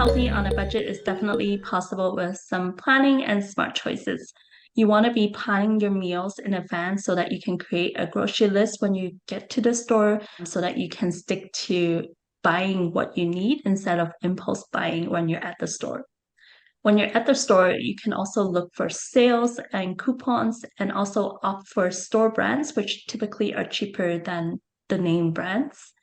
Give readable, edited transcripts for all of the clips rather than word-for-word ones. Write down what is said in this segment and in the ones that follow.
healthy on a budget is definitely possible with some planning and smart choices. You want to be planning your meals in advance so that you can create a grocery list when you get to the store so that you can stick to buying what you need instead of impulse buying when you're at the store. When you're at the store, you can also look for sales and coupons and also opt for store brands, which typically are cheaper than the name brands.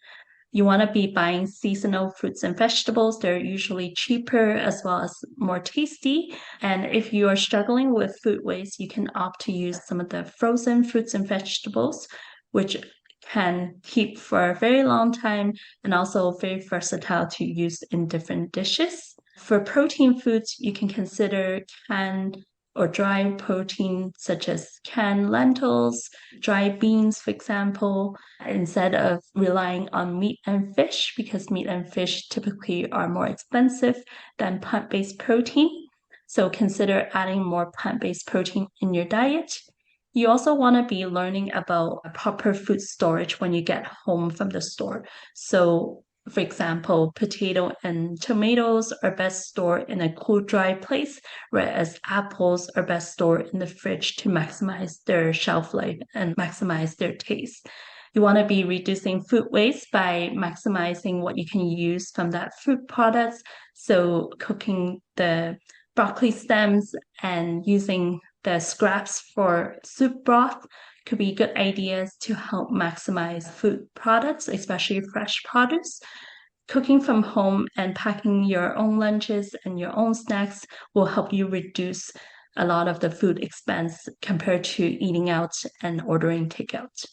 You want to be buying seasonal fruits and vegetables. They're usually cheaper as well as more tasty. And if you are struggling with food waste, you can opt to use some of the frozen fruits and vegetables, which can keep for a very long time and also very versatile to use in different dishes. For protein foods, you can consider canned or dry protein, such as canned lentils, dry beans, for example, instead of relying on meat and fish, because meat and fish typically are more expensive than plant-based protein. So consider adding more plant-based protein in your diet. You also want to be learning about proper food storage when you get home from the store. So for example, potato and tomatoes are best stored in a cool, dry place, whereas apples are best stored in the fridge to maximize their shelf life and maximize their taste. You want to be reducing food waste by maximizing what you can use from that food products. So cooking the broccoli stems and using the scraps for soup broth could be good ideas to help maximize food products, especially fresh produce. Cooking from home and packing your own lunches and your own snacks will help you reduce a lot of the food expense compared to eating out and ordering takeout.